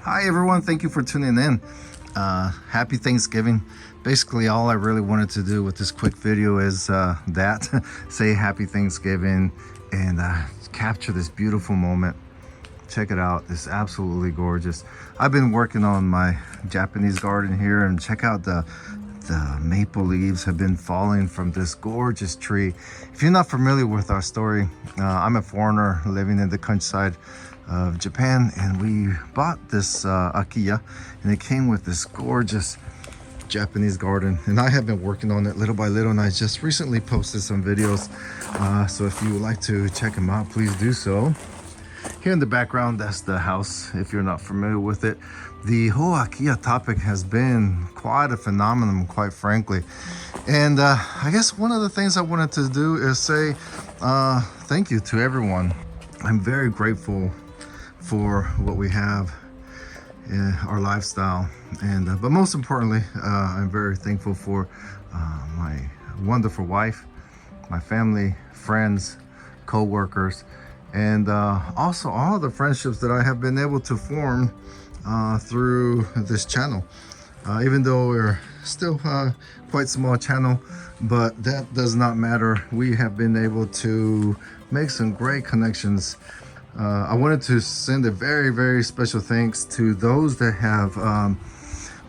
Hi everyone, thank you for tuning in. Happy Thanksgiving. Basically all I really wanted to do with this quick video is that say happy Thanksgiving and capture this beautiful moment. Check it out, it's absolutely gorgeous. I've been working on my Japanese garden here, and check out the maple leaves have been falling from this gorgeous tree. If you're not familiar with our story, I'm a foreigner living in the countryside of Japan, and we bought this Akiya, and it came with this gorgeous Japanese garden, and I have been working on it little by little, and I just recently posted some videos, so if you would like to check them out, please do so. Here in the background, that's the house, if you're not familiar with it. The whole Akiya topic has been quite a phenomenon, quite frankly. And I guess one of the things I wanted to do is say thank you to everyone. I'm very grateful for what we have in our lifestyle. And but most importantly, I'm very thankful for my wonderful wife, my family, friends, co-workers, and also all the friendships that I have been able to form through this channel. Even though we're still quite small channel, but that does not matter. We have been able to make some great connections. I wanted to send a very special thanks to those that have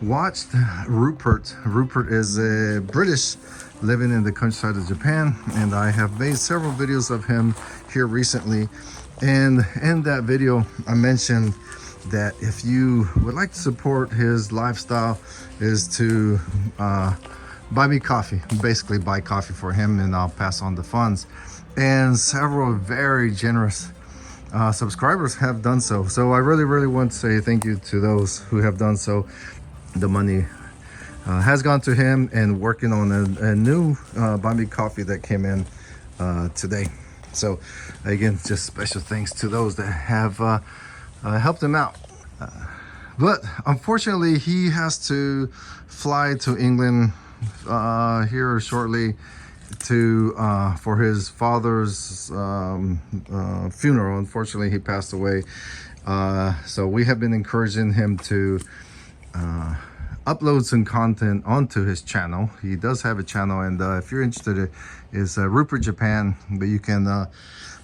watched Rupert. Rupert is a British living in the countryside of Japan, and I have made several videos of him here recently. And in that video, I mentioned that if you would like to support his lifestyle, is to buy me coffee. Basically buy coffee for him, and I'll pass on the funds. And several very generous subscribers have done so. So I really want to say thank you to those who have done so. The money has gone to him, and working on a new buy me coffee that came in today. So again, just special thanks to those that have helped him out. But unfortunately, he has to fly to England here shortly to for his father's funeral. Unfortunately, he passed away. So we have been encouraging him to upload some content onto his channel. He does have a channel, and if you're interested, it's Rupert Japan, but you can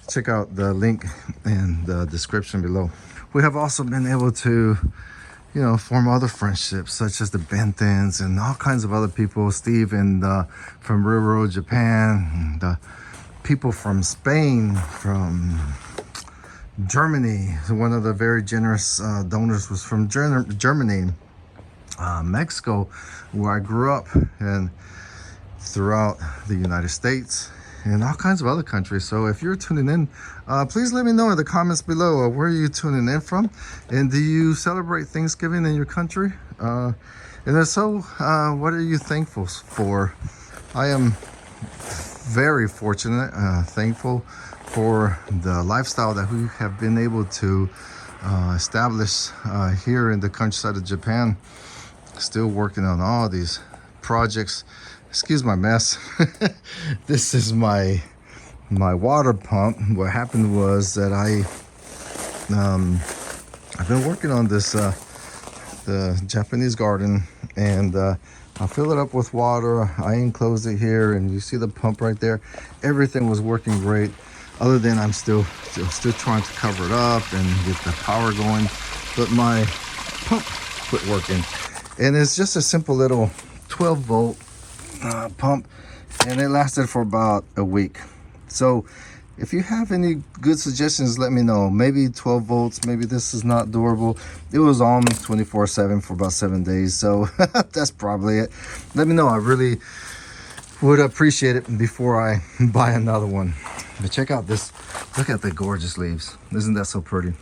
check out the link in the description below. We have also been able to, you know, form other friendships, such as the Bentons and all kinds of other people. Steve and from Rural Japan, the people from Spain, from Germany. One of the very generous donors was from Germany, Mexico, where I grew up, and throughout the United States and all kinds of other countries. So if you're tuning in, please let me know in the comments below where are you tuning in from, and do you celebrate Thanksgiving in your country? And if so, what are you thankful for? I am very fortunate, thankful for the lifestyle that we have been able to establish here in the countryside of Japan. Still working on all these projects. Excuse my mess. This is my water pump. What happened was that I've been working on this the Japanese garden, and I fill it up with water. I enclosed it here, and you see the pump right there. Everything was working great, other than I'm still trying to cover it up and get the power going, but my pump quit working. And it's just a simple little 12-volt pump, and it lasted for about a week. So if you have any good suggestions, let me know. Maybe 12 volts, maybe this is not durable. It was on 24/7 for about 7 days, so that's probably it. Let me know. I really would appreciate it before I buy another one. But check out this. Look at the gorgeous leaves. Isn't that so pretty?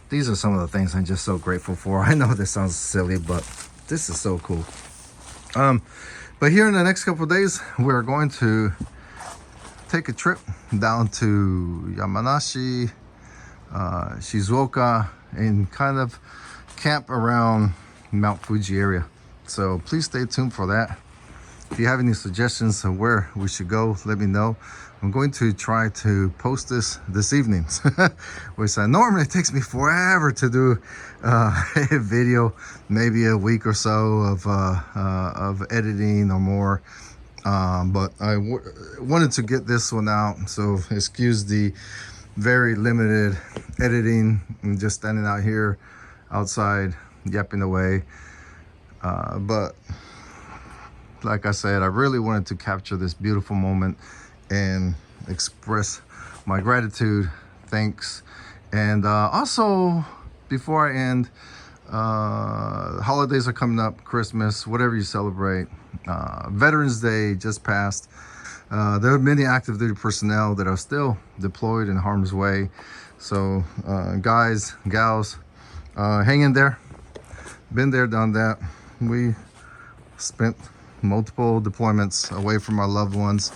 These are some of the things I'm just so grateful for. I know this sounds silly, but this is so cool. But here in the next couple of days, we're going to take a trip down to Yamanashi, Shizuoka, and kind of camp around Mount Fuji area. So please stay tuned for that. If you have any suggestions of where we should go, let me know. I'm going to try to post this evening, which normally takes me forever to do a video, maybe a week or so of editing or more. But I wanted to get this one out, so excuse the very limited editing and just standing out here outside yapping away. But like I said, I really wanted to capture this beautiful moment and express my gratitude, thanks, and also before I end, holidays are coming up, Christmas, whatever you celebrate. Veterans Day just passed. There are many active duty personnel that are still deployed in harm's way. So guys, gals, hang in there. Been there, done that. We spent multiple deployments away from our loved ones.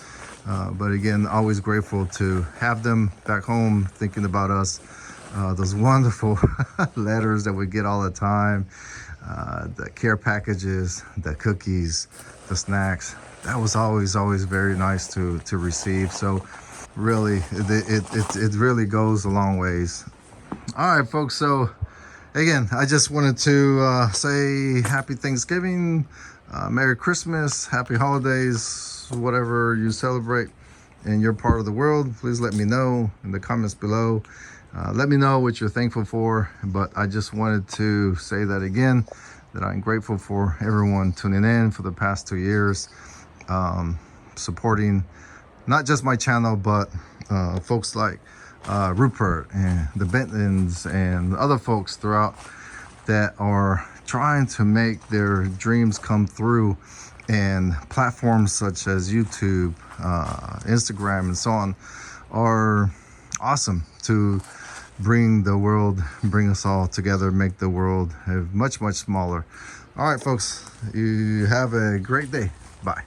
But again, always grateful to have them back home thinking about us. Those wonderful letters that we get all the time, the care packages, the cookies, the snacks. That was always very nice to receive. So really, it really goes a long ways. All right, folks. So again, I just wanted to say happy Thanksgiving, Merry Christmas, happy holidays, whatever you celebrate in your part of the world. Please let me know in the comments below. Let me know what you're thankful for. But I just wanted to say that again, that I'm grateful for everyone tuning in for the past 2 years, supporting not just my channel, but folks like Rupert and the Bentons and other folks throughout that are trying to make their dreams come through. And platforms such as YouTube, Instagram, and so on are awesome to bring us all together, make the world much smaller. All right, folks, you have a great day. Bye.